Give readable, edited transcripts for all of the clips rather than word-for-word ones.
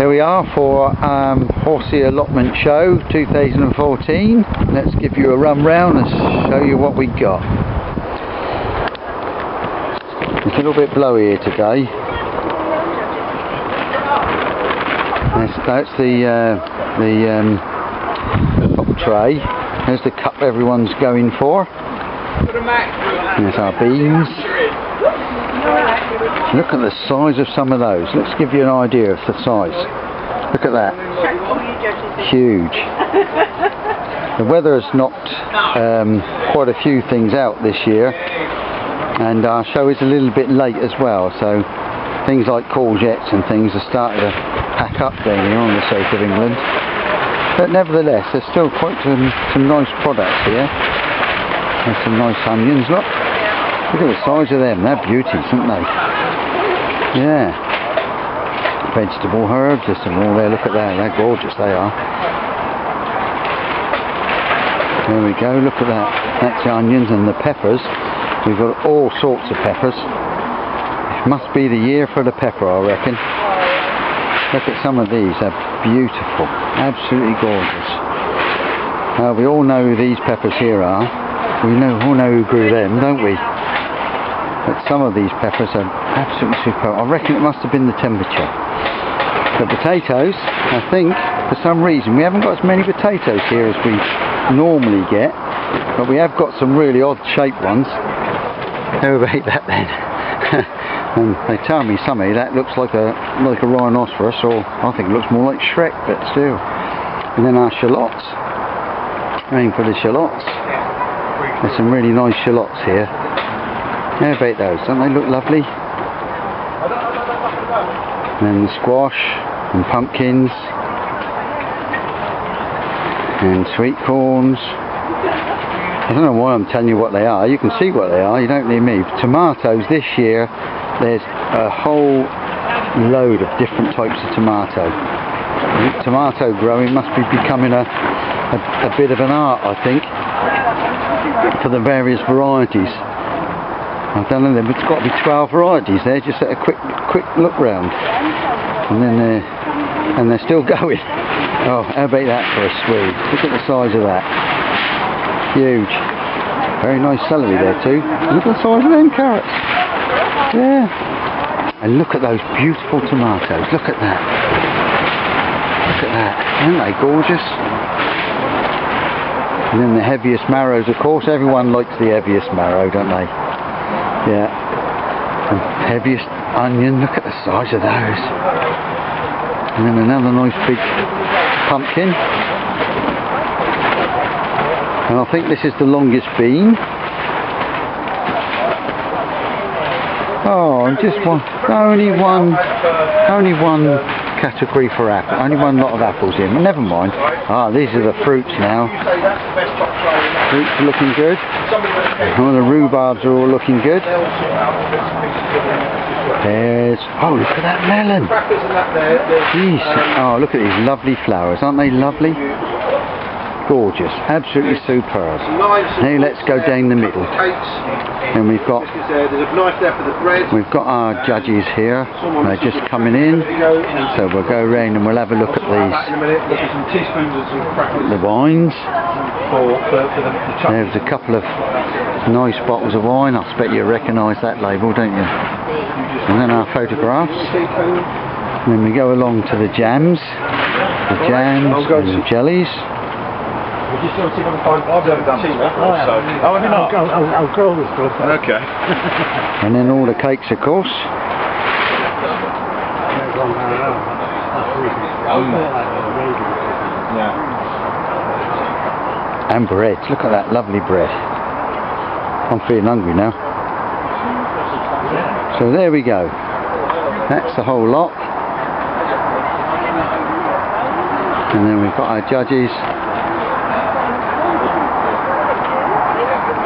Here we are for Horsea Allotment Show 2014. Let's give you a run round and show you what we got. It's a little bit blowy here today. That's the top tray. There's the cup everyone's going for. There's our beans. Look at the size of some of those. Let's give you an idea of the size. Look at that. Huge. The weather has knocked quite a few things out this year, and our show is a little bit late as well, so things like courgettes and things are starting to pack up down here on the south of England. But nevertheless, there's still quite some nice products here. There's some nice onions, look. Look at the size of them, they're beauties, aren't they? Yeah. Vegetable herbs, there's some more there, look at that, they're gorgeous, they are. There we go, look at that. That's the onions and the peppers. We've got all sorts of peppers. It must be the year for the pepper, I reckon. Look at some of these, they're beautiful, absolutely gorgeous. Now we all know who these peppers here are. We all know who grew them, don't we? But some of these peppers are absolutely superb. I reckon it must have been the temperature. The potatoes, I think, for some reason, we haven't got as many potatoes here as we normally get, but we have got some really odd shaped ones. Who ate that then? And they tell me somebody that looks like a rhinoceros, or I think it looks more like Shrek, but still. And then our shallots. Aim for the shallots. There's some really nice shallots here. How about those? Don't they look lovely? And then the squash and pumpkins and sweet corns. I don't know why I'm telling you what they are. You can see what they are. You don't need me. Tomatoes this year. There's a whole load of different types of tomato. Tomato growing must be becoming a bit of an art, I think, for the various varieties. I don't know, it's got to be 12 varieties there, just at a quick look round. And they're still going. Oh, how about that for a Swede? Look at the size of that. Huge. Very nice celery there too. Look at the size of them carrots. Yeah. And look at those beautiful tomatoes. Look at that. Look at that. Aren't they gorgeous? And then the heaviest marrows, of course. Everyone likes the heaviest marrow, don't they? Yeah. And heaviest onion. Look at the size of those. And then another nice big pumpkin. And I think this is the longest bean. Oh, and just only one category for apple. Only one lot of apples in, but never mind. Ah, these are the fruits now. Fruits are looking good. All the rhubarbs are all looking good. Oh, look at that melon. Jeez. Oh, look at these lovely flowers. Aren't they lovely? Gorgeous, absolutely superb. Now let's go down the middle, and we've got our judges here. They're just coming in, so we'll go around and we'll have a look at these. The wines. There's a couple of nice bottles of wine. I expect you recognise that label, don't you? And then our photographs. And then we go along to the jams, and the jellies. Would you still see if I can find? I've never done this before, so. Oh, have you not? I'll call this stuff. Okay. And then all the cakes, of course. Yeah. And bread. Look at that lovely bread. I'm feeling hungry now. So there we go. That's the whole lot. And then we've got our judges.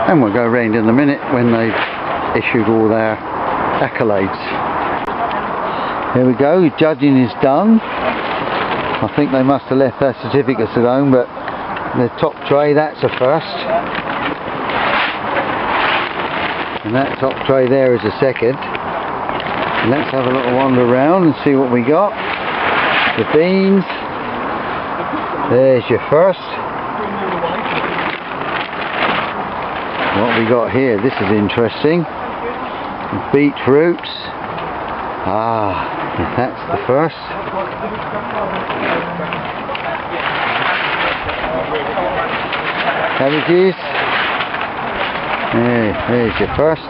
And we'll go round in a minute when they've issued all their accolades. Here we go, judging is done. I think they must have left their certificates at home, but the top tray, that's a first. And that top tray there is a second. Let's have a little wander around and see what we got. the beans. There's your first. What we got here? This is interesting. Beetroots. Ah, that's the first. Cabbages. There's your first.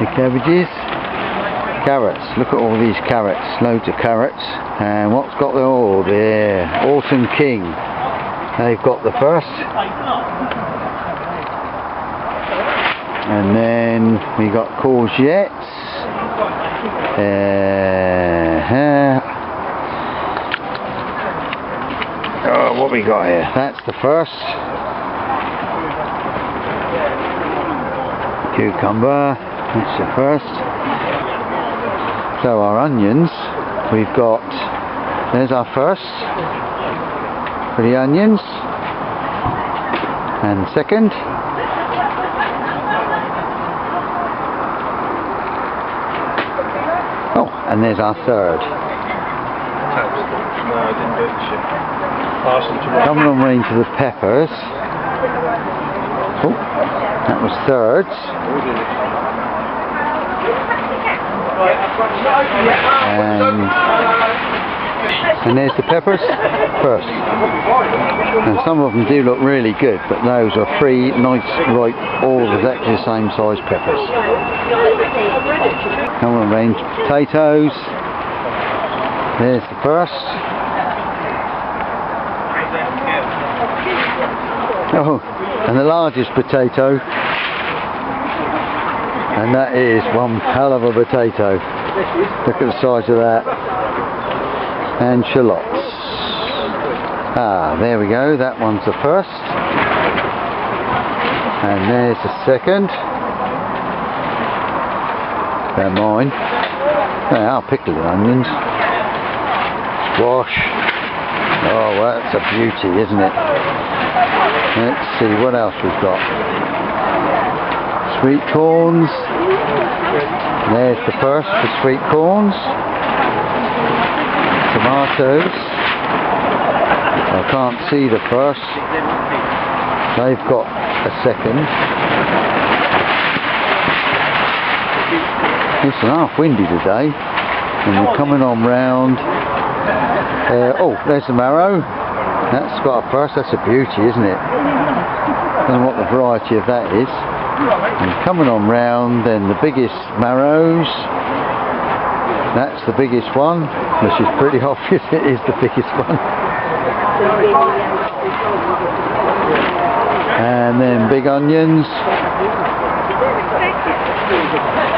The cabbages. Carrots. Look at all these carrots. Loads of carrots. And what's got them all there? Autumn King. They've got the first. And then we got courgettes. Oh, what we got here? That's the first. Cucumber. That's the first. So our onions, we've got. There's our first for the onions. And second. Oh, and there's our third. No, I didn't do it. Coming on into the peppers. Oh, that was thirds. And there's the peppers first. And some of them do look really good, but those are three nice, ripe, all exactly the same size peppers. Come on, range potatoes. There's the first. Oh, and the largest potato. And that is one hell of a potato. Look at the size of that. And shallots. Ah, there we go. That one's the first. And there's the second. They're mine. They are pickled onions. Squash. Oh, well, that's a beauty, isn't it? Let's see what else we've got. Sweet corns. There's the first for sweet corns. Tomatoes. I can't see the first. They've got a second. It's half windy today, and we're coming on round. Oh, there's the marrow. That's got a first. That's a beauty, isn't it? I don't know what the variety of that is. And coming on round, then the biggest marrows. That's the biggest one, which is pretty obvious it is the biggest one. And then big onions,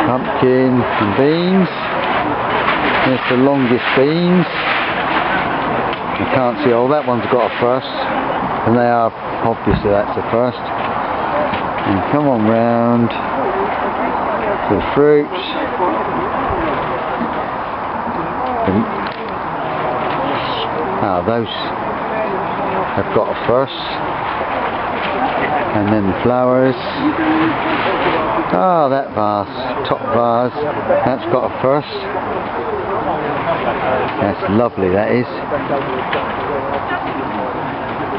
pumpkin and beans. There's the longest beans. You can't see, oh, that one's got a first, and they are, obviously that's the first. And come on round to the fruits. Those have got a first. And then the flowers. Ah, that vase, top vase, that's got a first. That's lovely, that is.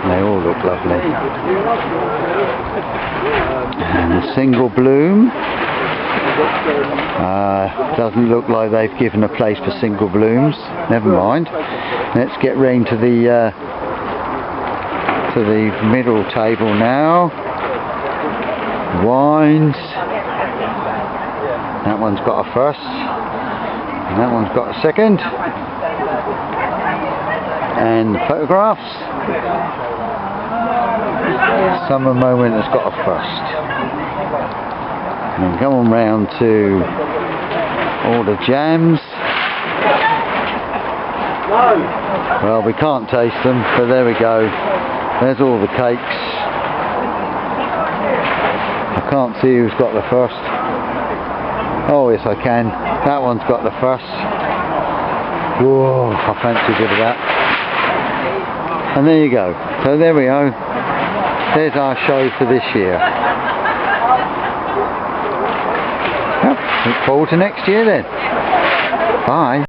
They all look lovely. And the single bloom. Doesn't look like they've given a place for single blooms. Never mind. Let's get round to the middle table now. Wines. That one's got a first. And that one's got a second. And the photographs. Summer Moment has got a first. And come on round to all the jams. Well, we can't taste them, but there we go. There's all the cakes. I can't see who's got the first. Oh yes, I can. That one's got the first. Whoa, I fancy a bit of that. And there you go. So there we go. There's our show for this year. Yep. Look forward to next year then. Bye.